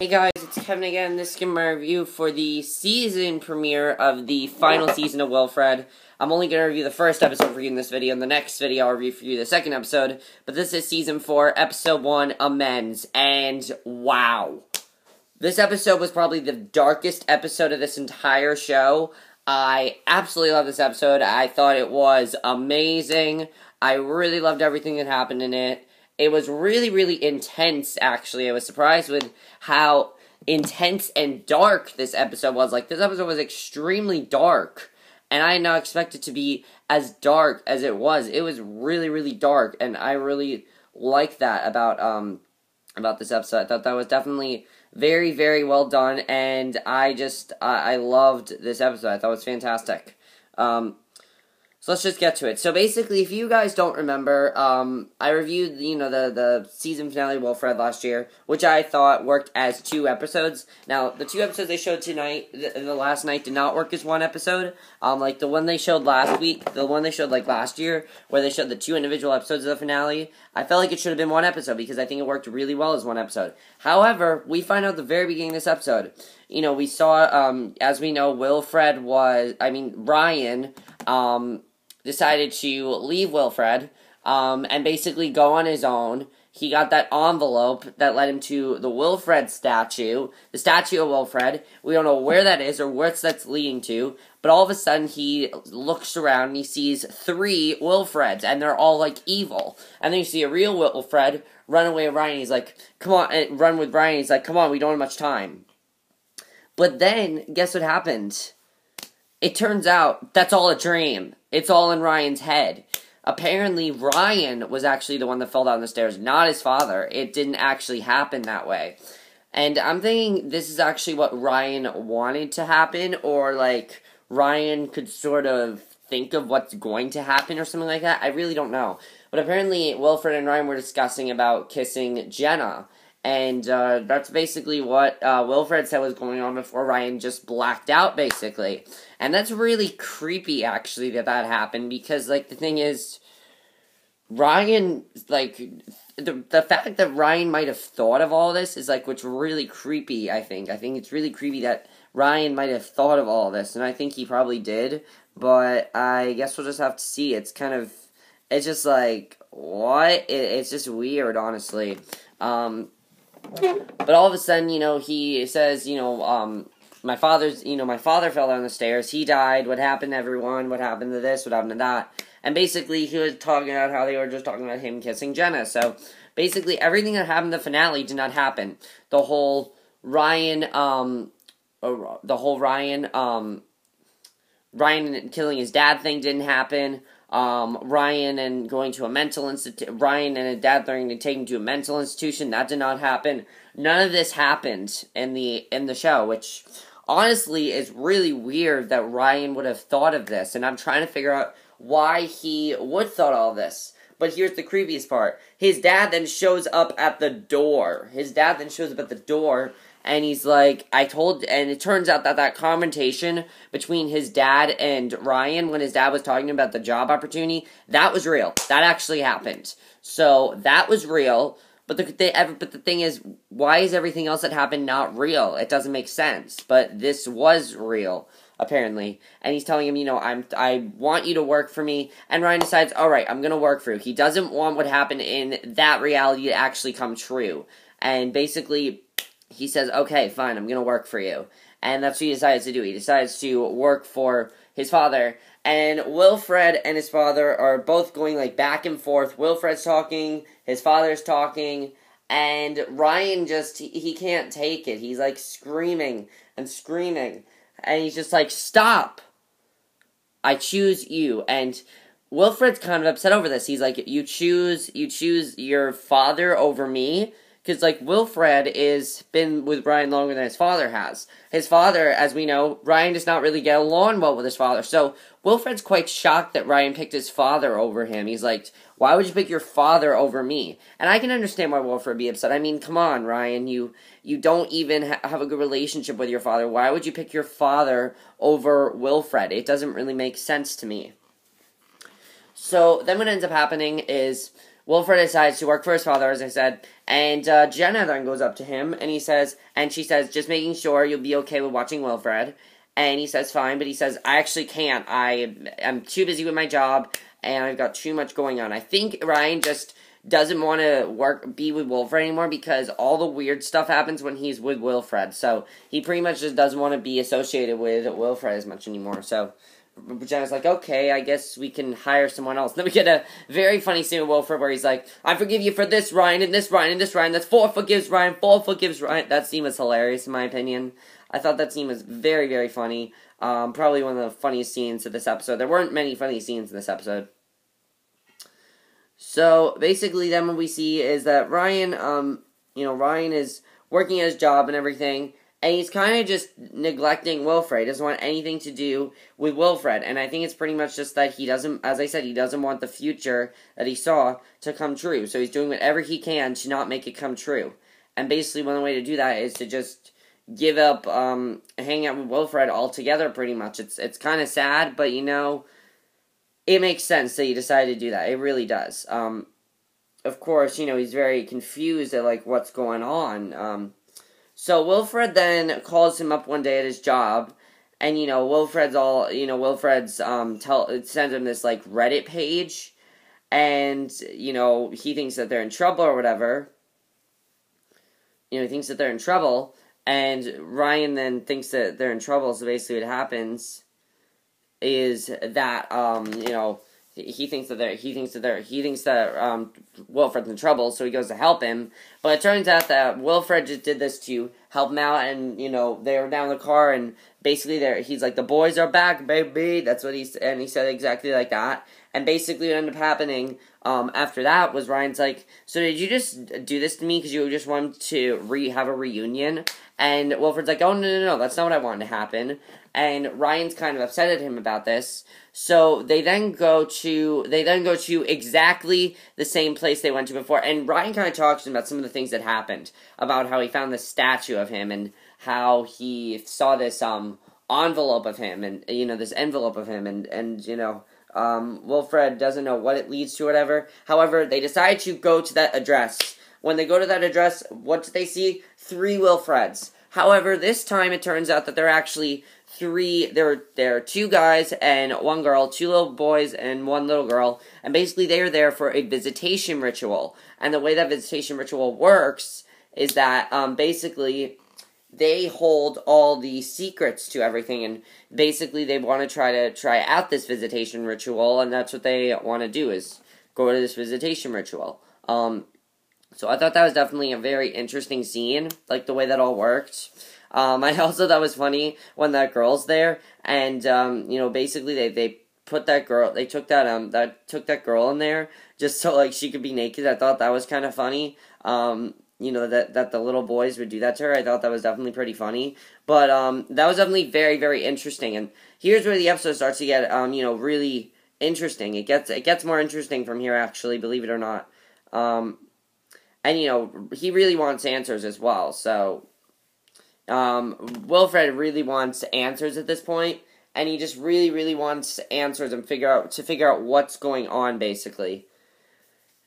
Hey guys, it's Kevin again. This is my review for the season premiere of the final season of Wilfred. I'm only going to review the first episode for you in this video. In the next video, I'll review for you the second episode. But this is season 4, episode 1, Amends. And wow. This episode was probably the darkest episode of this entire show. I absolutely love this episode. I thought it was amazing. I really loved everything that happened in it. It was really, really intense, actually. I was surprised with how intense and dark this episode was. Like, this episode was extremely dark, and I did not expect it to be as dark as it was. It was really, really dark, and I really liked that about this episode. I thought that was definitely very, very well done, and I loved this episode. I thought it was fantastic. So let's just get to it. So basically, if you guys don't remember, I reviewed, the season finale of Wilfred last year, which I thought worked as 2 episodes. Now, the 2 episodes they showed tonight, the last night, did not work as 1 episode. Like the one they showed last week, the one they showed like last year, where they showed the 2 individual episodes of the finale, I felt like it should have been 1 episode, because I think it worked really well as 1 episode. However, we find out at the very beginning of this episode, we saw, as we know, Ryan, decided to leave Wilfred, and basically go on his own. He got that envelope that led him to the Wilfred statue, the statue of Wilfred. We don't know where that is or where that's leading to, but all of a sudden he looks around and he sees 3 Wilfreds, and they're all, like, evil. And then you see a real Wilfred run away with Ryan. He's like, come on, and run with Ryan. He's like, come on, we don't have much time. But then, guess what happened? It turns out that's all a dream. It's all in Ryan's head. Apparently, Ryan was actually the one that fell down the stairs, not his father. It didn't actually happen that way. And I'm thinking this is actually what Ryan wanted to happen, or, like, Ryan could sort of think of what's going to happen or something like that. I really don't know. But apparently, Wilfred and Ryan were discussing about kissing Jenna. And that's basically what Wilfred said was going on before Ryan just blacked out, basically. And that's really creepy, actually, that happened, because, like, the thing is, Ryan, like, the fact that Ryan might have thought of all this is, like, what's really creepy, I think. I think it's really creepy that Ryan might have thought of all this, and I think he probably did, but I guess we'll just have to see. It's just like, what? It's just weird, honestly. But all of a sudden, he says, my father fell down the stairs, he died, what happened to everyone, what happened to this, what happened to that, and basically he was talking about how they were just talking about him kissing Jenna. So basically everything that happened in the finale did not happen. The whole Ryan killing his dad thing didn't happen. Ryan and a dad threatening to take him to a mental institution, that did not happen. None of this happened in the show, which honestly is really weird that Ryan would have thought of this, and I'm trying to figure out why he would thought all this. But here's the creepiest part. His dad then shows up at the door. And he's like, and it turns out that confrontation between his dad and Ryan, when his dad was talking about the job opportunity, that was real. That actually happened. So, that was real. But the thing is, why is everything else that happened not real? It doesn't make sense. But this was real, apparently. And he's telling him, I want you to work for me. And Ryan decides, alright, I'm gonna work for you. He doesn't want what happened in that reality to actually come true. And basically, he says, okay, fine, I'm gonna work for you. And that's what he decides to do. He decides to work for his father. And Wilfred and his father are both going, like, back and forth. Wilfred's talking, his father's talking, and Ryan he can't take it. He's, like, screaming and screaming. And he's just like, stop! I choose you. And Wilfred's kind of upset over this. He's like, you choose your father over me? Because, like, Wilfred is been with Ryan longer than his father has. His father, as we know, Ryan does not really get along well with his father. So, Wilfred's quite shocked that Ryan picked his father over him. He's like, why would you pick your father over me? And I can understand why Wilfred would be upset. I mean, come on, Ryan. You don't even have a good relationship with your father. Why would you pick your father over Wilfred? It doesn't really make sense to me. So, then what ends up happening is Wilfred decides to work for his father, as I said, and Jenna then goes up to him, and she says, just making sure you'll be okay with watching Wilfred. And he says, fine, but he says, I actually can't. I'm too busy with my job, and I've got too much going on. I think Ryan just doesn't want to be with Wilfred anymore because all the weird stuff happens when he's with Wilfred. So he pretty much just doesn't want to be associated with Wilfred as much anymore. So Jenna's like, okay, I guess we can hire someone else. Then we get a very funny scene with Wilfred where he's like, I forgive you for this, Ryan, and this, Ryan, and this, Ryan. That's 4 forgives Ryan, 4 forgives Ryan. That scene was hilarious, in my opinion. I thought that scene was very, very funny. Probably one of the funniest scenes of this episode. There weren't many funny scenes in this episode. So, basically, then what we see is that Ryan, Ryan is working at his job and everything, and he's kind of just neglecting Wilfred. He doesn't want anything to do with Wilfred, and I think it's pretty much just that he doesn't, as I said, he doesn't want the future that he saw to come true. So he's doing whatever he can to not make it come true. And basically, one way to do that is to just give up hanging out with Wilfred altogether, pretty much. It's kind of sad, but, it makes sense that he decided to do that. It really does. Of course, he's very confused at, what's going on. So Wilfred then calls him up one day at his job, and, Wilfred's sends him this, Reddit page, and, he thinks that they're in trouble or whatever. He thinks that they're in trouble, and Ryan then thinks that they're in trouble, so basically what happens is that, he thinks that Wilfred's in trouble, so he goes to help him. But it turns out that Wilfred just did this to help him out, and, they were down in the car, and basically he's like, the boys are back, baby. That's what he said exactly like that. And basically what ended up happening after that was Ryan's like, so did you just do this to me because you just wanted to have a reunion? And Wilfred's like, oh, no, that's not what I wanted to happen. And Ryan's kind of upset at him about this. So they then go to exactly the same place they went to before. And Ryan kind of talks to him about some of the things that happened, about how he found this statue of him and how he saw this envelope of him and this envelope of him and Wilfred doesn't know what it leads to or whatever. However, they decide to go to that address. When they go to that address, what do they see? 3 Wilfreds. However, this time it turns out that they're actually 3, there are 2 guys and 1 girl, 2 little boys and 1 little girl, and basically they are there for a visitation ritual. And the way that visitation ritual works is that, basically, they hold all the secrets to everything, and basically they want to try out this visitation ritual, and that's what they want to do, is go to this visitation ritual. So I thought that was definitely a very interesting scene, the way that all worked. I also thought it was funny when that girl's there, and, basically they put that girl, they took that girl in there, just so, she could be naked. I thought that was kind of funny, that the little boys would do that to her. I thought that was definitely pretty funny, but, that was definitely very, very interesting, and here's where the episode starts to get, really interesting. It gets more interesting from here, actually, believe it or not. And, he really wants answers as well, so, Wilfred really wants answers at this point, and he just really, really wants answers and figure out what's going on, basically.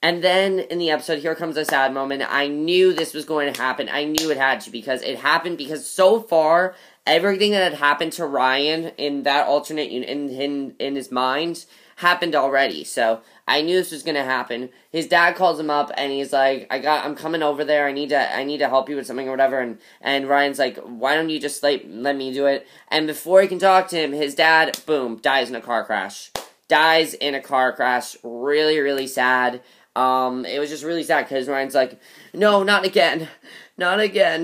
And then, in the episode, here comes a sad moment. I knew this was going to happen. I knew it had to, because it happened, because so far, everything that had happened to Ryan in that alternate, in his mind, happened already. So, I knew this was going to happen. His dad calls him up, and he's like, I'm coming over there, I need to help you with something or whatever, and Ryan's like, why don't you just, let me do it? And before he can talk to him, his dad, boom, dies in a car crash. Really, really sad. It was just really sad, because Ryan's like, no, not again.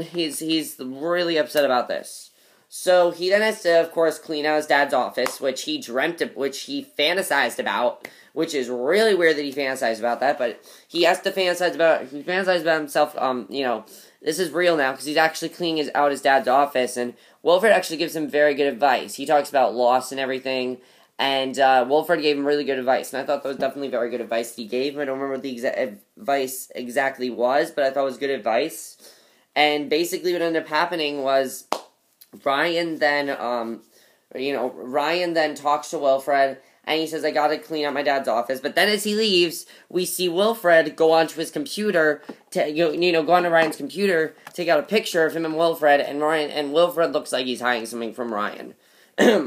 He's really upset about this. So he then has to, of course, clean out his dad's office, which he fantasized about, which is really weird that he fantasized about that, but he fantasized about himself, this is real now, because he's actually cleaning out his dad's office, and Wilfred actually gives him very good advice. He talks about loss and everything, and Wilfred gave him really good advice, and I thought that was definitely very good advice he gave him. I don't remember what the advice exactly was, but I thought it was good advice. And basically what ended up happening was Ryan then talks to Wilfred, and he says, I gotta clean up my dad's office. But then as he leaves, we see Wilfred go onto his computer, go onto Ryan's computer, take out a picture of him and Wilfred, and Wilfred looks like he's hiding something from Ryan.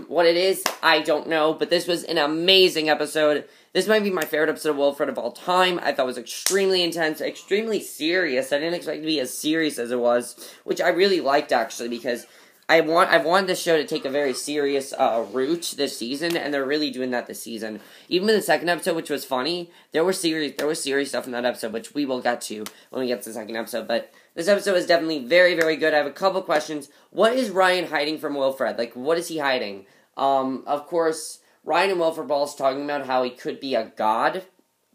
What it is, I don't know, but this was an amazing episode. This might be my favorite episode of Wilfred of all time. I thought it was extremely intense, extremely serious. I didn't expect it to be as serious as it was, which I really liked, actually, because I've wanted this show to take a very serious route this season, and they're really doing that this season. Even in the second episode, which was funny, there was serious stuff in that episode, which we will get to when we get to the second episode, but this episode is definitely very, very good. I have a couple questions. What is Ryan hiding from Wilfred? Like, what is he hiding? Of course, Ryan and Wilfred both talking about how he could be a god,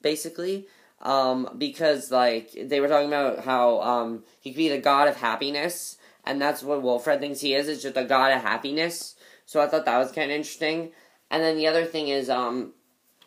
basically. Because, like, they were talking about how, he could be the god of happiness, and that's what Wilfred thinks he is just a god of happiness. So I thought that was kind of interesting. And then the other thing is,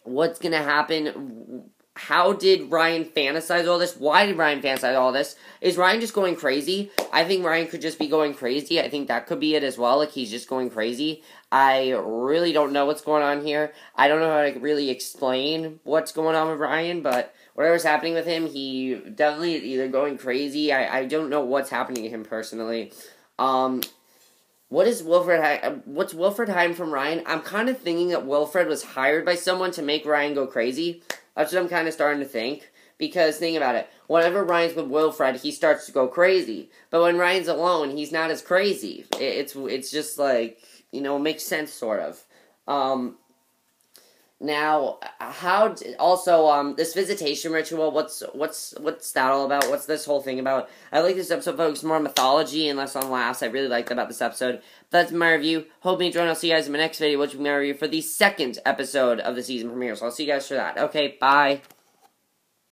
what's gonna happen? How did Ryan fantasize all this? Why did Ryan fantasize all this? Is Ryan just going crazy? I think Ryan could just be going crazy. I think that could be it as well. Like, he's just going crazy. I really don't know what's going on here. I don't know how to really explain what's going on with Ryan, but whatever's happening with him, he definitely is either going crazy. I don't know what's happening to him personally. What's Wilfred hiding from Ryan? I'm kind of thinking that Wilfred was hired by someone to make Ryan go crazy. That's what I'm kind of starting to think. Because, think about it. Whenever Ryan's with Wilfred, he starts to go crazy. But when Ryan's alone, he's not as crazy. It's just like, it makes sense, sort of. Now, this visitation ritual, what's that all about? What's this whole thing about? I like this episode focused more on mythology and less on laughs. I really liked about this episode. That's my review. Hope you enjoyed. I'll see you guys in my next video, which will be my review for the second episode of the season premiere. So I'll see you guys for that. Okay, bye.